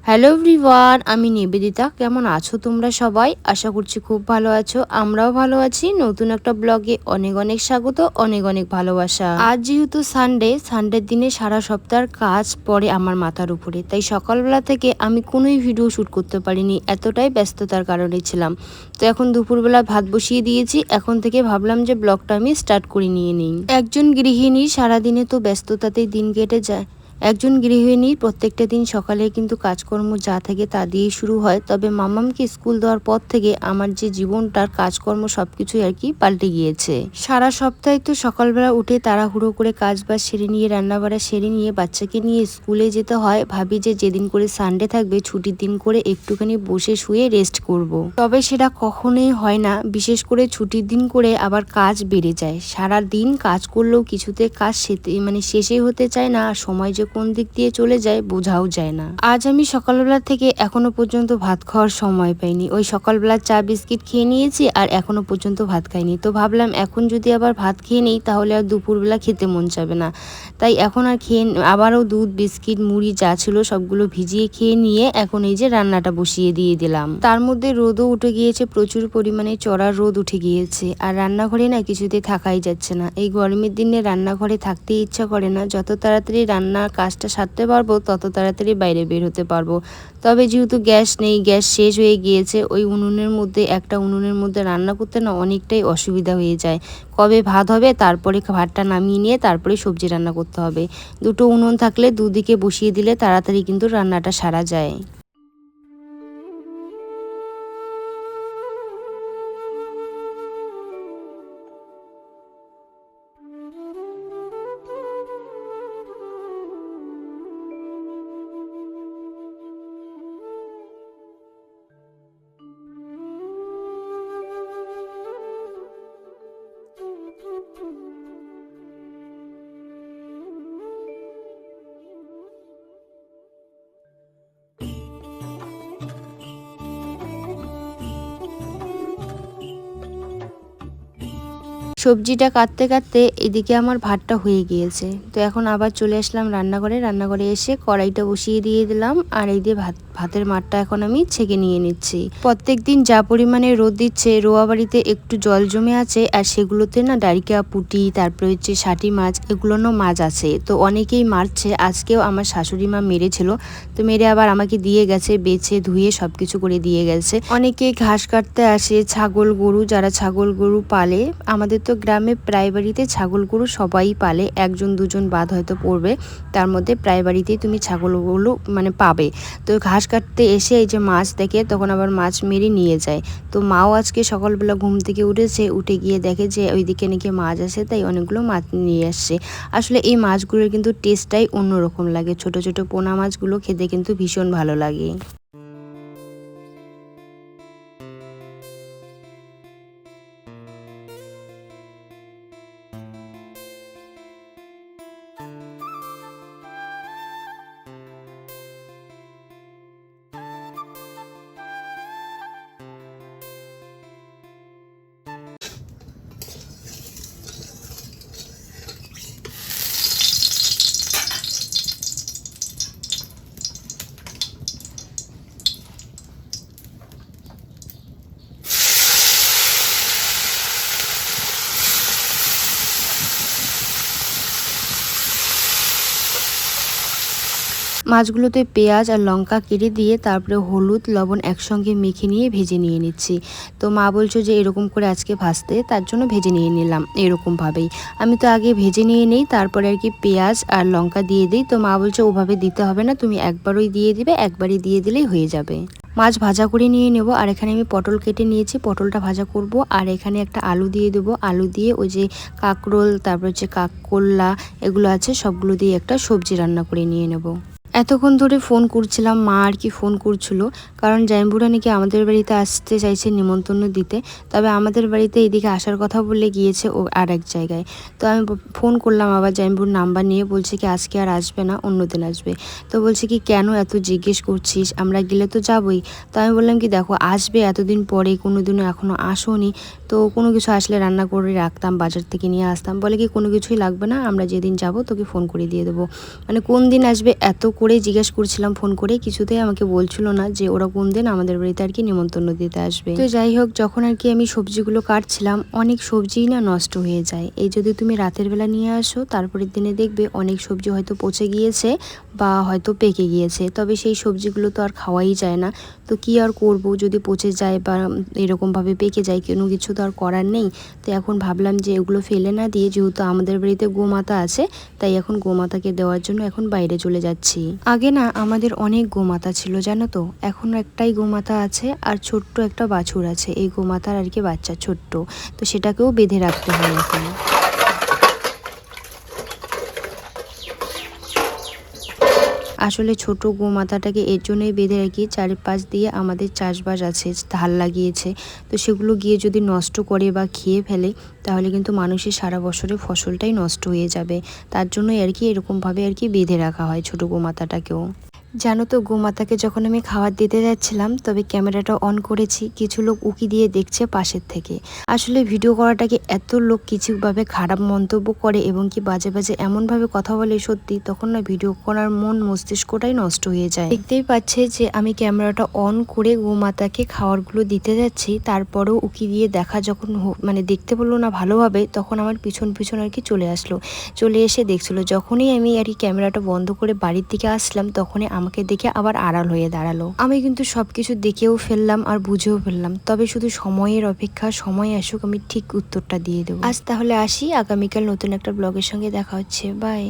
Hello everyone, আমি নিবেদিতা। কেমন আছো তোমরা সবাই? আশা করছি খুব ভালো আছো। আমরাও ভালো আছি। নতুন একটা ব্লগে অনেক অনেক স্বাগত, অনেক অনেক ভালোবাসা। আজ যেহেতু সানডের দিনে সারা সপ্তাহের কাজ পড়ে আমার মাথার উপরে, তাই সকালবেলা থেকে আমি কোনোই ভিডিও শ্যুট করতে পারিনি, এতটাই ব্যস্ততার কারণে ছিলাম। তো এখন দুপুরবেলা ভাত বসিয়ে দিয়েছি, এখন থেকে ভাবলাম যে ব্লগটা আমি স্টার্ট করে নিয়ে নিই। একজন গৃহিণী সারাদিনে তো ব্যস্ততাতেই দিন কেটে যায়। একজন গৃহিণীর প্রত্যেকটা দিন সকালে কিন্তু কাজকর্ম যা থাকে তা দিয়েই শুরু হয়। তবে মামামকে স্কুল দেওয়ার পর থেকে আমার যে জীবনটার কাজকর্ম সবকিছুই আর কি পাল্টে গিয়েছে। সারা সপ্তাহে তো সকালবেলা উঠে তাড়াহুড়ো করে কাজ বাজ সেরে নিয়ে, রান্নাবাড়া সেরে নিয়ে বাচ্চাকে নিয়ে স্কুলে যেতে হয়। ভাবি যে যেদিন করে সানডে থাকবে, ছুটির দিন করে একটুখানি বসে শুয়ে রেস্ট করব। তবে সেটা কখনোই হয় না। বিশেষ করে ছুটির দিন করে আবার কাজ বেড়ে যায়। সারা দিন কাজ করলেও কিছুতে কাজ শেষই হতে চায় না, আর সময় যে কোন দিক দিয়ে চলে যায় বোঝাও যায় না। আজ আমি সকালবেলা থেকে এখনো পর্যন্ত ভাত খাওয়ার সময় পাইনি। ওই সকালবেলা চা বিস্কিট খেয়ে নিয়েছি আর এখনো পর্যন্ত ভাত খাইনি। তো ভাবলাম এখন যদি আবার ভাত খেয়ে নিই তাহলে আর দুপুরবেলা খেতে মন যাবে না। তাই এখন আর আবারও দুধ বিস্কিট মুড়ি যা ছিল সবগুলো ভিজিয়ে খেয়ে নিয়ে এখন এই যে রান্নাটা বসিয়ে দিয়ে দিলাম। তার মধ্যে রোদও উঠে গিয়েছে, প্রচুর পরিমাণে চড়া রোদ উঠে গিয়েছে। আর রান্নাঘরে না কিছুতে থাকাই যাচ্ছে না। এই গরমের দিনে রান্নাঘরে থাকতে ইচ্ছা করে না। যত তাড়াতাড়ি রান্নার কাজটা সারতে পারবো তত তাড়াতাড়ি বাইরে বের হতে পারবো। তবে যেহেতু গ্যাস নেই, গ্যাস শেষ হয়ে গিয়েছে, ওই একটা উনুনের মধ্যে রান্না করতে না অনেকটাই অসুবিধা হয়ে যায়। কবে ভাত হবে, তারপরে ভাতটা নামিয়ে নিয়ে তারপরে সবজি রান্না করতে হবে। দুটো উনুন থাকলে দুদিকে বসিয়ে দিলে তাড়াতাড়ি কিন্তু রান্নাটা সারা যায়। সবজিটা কাটতে কাটতে এদিকে আমার ভাতটা হয়ে গিয়েছে। তো এখন আবার চলে আসলাম রান্নাঘরে এসে কড়াইটা বসিয়ে দিয়ে দিলাম। আর এই দিয়ে ভাতের মাঠটা এখন আমি ছেঁকে নিয়ে নিচ্ছি। প্রত্যেকদিন যা পরিমাণে রোদ দিচ্ছে, রোয়া বাড়িতে একটু জল জমে আছে, আর সেগুলোতে না ডারিকা পুঁটি, তারপরে হচ্ছে ষাটি মাছ, এগুলোরও মাছ আছে। তো অনেকেই মারছে, আজকেও আমার শাশুড়ি মা মেরেছিল। তো মেরে আবার আমাকে দিয়ে গেছে, বেছে ধুয়ে সবকিছু করে দিয়ে গেছে। অনেকেই ঘাস কাটতে আসে, ছাগল গরু, যারা ছাগল গরু পালে। আমাদের তো গ্রামে প্রায় বাড়িতে ছাগল গরু সবাই পালে, একজন দুজন বাদ হয়তো পড়বে, তার মধ্যে প্রায় বাড়িতেই তুমি ছাগলগুলো পাবে। তো ঘাস কাটতে এসে এই যে মাছ দেখে তখন আবার মাছ মেরে নিয়ে যায়। তো মাও আজকে সকালবেলা ঘুম থেকে উঠেছে, উঠে গিয়ে দেখে যে ওইদিকে নাকি মাছ আছে, তাই অনেকগুলো মাছ নিয়ে আসছে। আসলে এই মাছগুলোর কিন্তু টেস্টটাই অন্যরকম লাগে। ছোট ছোট পোনা মাছগুলো খেতে কিন্তু ভীষণ ভালো লাগে। মাছগুলোতে পেঁয়াজ আর লঙ্কা কেটে দিয়ে তারপরে হলুদ লবণ একসঙ্গে মেখে নিয়ে ভেজে নিয়ে নিচ্ছি। তো মা বলছো যে এরকম করে আজকে ভাজতে, তার জন্য ভেজে নিয়ে নিলাম এরকমভাবেই। আমি তো আগে ভেজে নিয়ে নেই, তারপরে আর কি পেঁয়াজ আর লঙ্কা দিয়ে দিই। তো মা বলছে ওভাবে দিতে হবে না, তুমি একবারই দিয়ে দিবে, একবারই দিয়ে দিলেই হয়ে যাবে। মাছ ভাজা করে নিয়ে নেব। আর এখানে আমি পটল কেটে নিয়েছি, পটলটা ভাজা করব। আর এখানে একটা আলু দিয়ে দেবো, আলু দিয়ে ওই যে কাঁকরোল, তারপর হচ্ছে কাঁকরোল্লা, এগুলো আছে সবগুলো দিয়ে একটা সবজি রান্না করে নিয়ে নেব। এতক্ষণ ধরে ফোন করছিলাম, মা আর কি ফোন করছিল, কারণ জাইম্বুরা নাকি আমাদের বাড়িতে আসতে চাইছে নিমন্ত্রণ দিতে। তবে আমাদের বাড়িতে এদিকে আসার কথা বলে গিয়েছে ও আর এক জায়গায়। তো আমি ফোন করলাম আবার জাইম্বুর নাম্বার নিয়ে, বলছে কি আজকে আর আসবে না, অন্যদিন আসবে। তো বলছে কি কেন এত জিজ্ঞেস করছিস, আমরা গেলে তো যাবই। তো আমি বললাম কি দেখো আসবে এতদিন পরে, কোনো দিনও এখনও আসোনি, তো কোনো কিছু আসলে রান্না করে রাখতাম, বাজার থেকে নিয়ে আসতাম। বলে কি কোনো কিছুই লাগবে না, আমরা যেদিন যাব তোকে ফোন করে দিয়ে দেবো। কোন দিন আসবে এত করে জিজ্ঞেস করছিলাম ফোন করে, কিছুতেই আমাকে বলছিল না যে ওরা কোন দিন আমাদের বাড়িতে আর কি নিমন্ত্রণ দিতে আসবে। তো যাই হোক, যখন আর কি আমি সবজিগুলো কাটছিলাম, অনেক সবজিই না নষ্ট হয়ে যায়। এই যদি তুমি রাতের বেলা নিয়ে আসো, তারপরের দিনে দেখবে অনেক সবজি হয়তো পচে গিয়েছে বা হয়তো পেকে গিয়েছে। তবে সেই সবজিগুলো তো আর খাওয়াই যায় না। তো কি আর করব, যদি পচে যায় বা এরকমভাবে পেকে যায়, কোনো কিছু তো আর করার নেই। তো এখন ভাবলাম যে এগুলো ফেলে না দিয়ে, যেহেতু আমাদের বাড়িতে গোমাতা আছে, তাই এখন গোমাতাকে দেওয়ার জন্য এখন বাইরে চলে যাচ্ছি। আগে না আমাদের অনেক গোমাতা ছিল জানো তো, এখন একটাই গোমাতা আছে আর ছোট্ট একটা বাছুর আছে। এই গোমাতার আর কি বাচ্চা ছোট্ট, তো সেটাকেও বেঁধে রাখতে হয় এখন। আসলে ছোট গোমাতাটাকে এর জন্যই বেঁধে রাখি, চারিপাশ দিয়ে আমাদের চাষবাস আছে, ধান লাগিয়েছে, তো সেগুলো গিয়ে যদি নষ্ট করে বা খেয়ে ফেলে, তাহলে কিন্তু মানুষের সারা বছরের ফসলটাই নষ্ট হয়ে যাবে। তার জন্যই আর কি এরকমভাবে আর কি বেঁধে রাখা হয় ছোট গোমাতাটাকেও। জানো তো, গোমাতাকে যখন আমি খাবার দিতে যাচ্ছিলাম, তবে ক্যামেরাটা অন করেছি, কিছু লোক উকি দিয়ে দেখছে পাশের থেকে। আসলে ভিডিও করাটাকে এত লোক কিছুভাবে খারাপ মন্তব্য করে এবং কি বাজে বাজে এমনভাবে কথা বলে, সত্যি তখন না ভিডিও করার মন মস্তিষ্কটাই নষ্ট হয়ে যায়। দেখতেই পাচ্ছে যে আমি ক্যামেরাটা অন করে গোমাতাকে খাবারগুলো দিতে যাচ্ছি, তারপরেও উকি দিয়ে দেখা যখন মানে দেখতে বললো না ভালোভাবে, তখন আমার পিছন পিছন আর কি চলে আসলো, চলে এসে দেখছিল। যখনই আমি আর কি ক্যামেরাটা বন্ধ করে বাড়ির দিকে আসলাম, তখনই আমাকে দেখে আবার আড়াল হয়ে দাঁড়ালো। আমি কিন্তু সবকিছু দেখেও ফেললাম আর বুঝেও ফেললাম, তবে শুধু সময়ের অপেক্ষা, সময় আসুক, আমি ঠিক উত্তরটা দিয়ে দেবো। আজ তাহলে আসি, আগামীকাল নতুন একটা ব্লগের সঙ্গে দেখা হচ্ছে। বাই।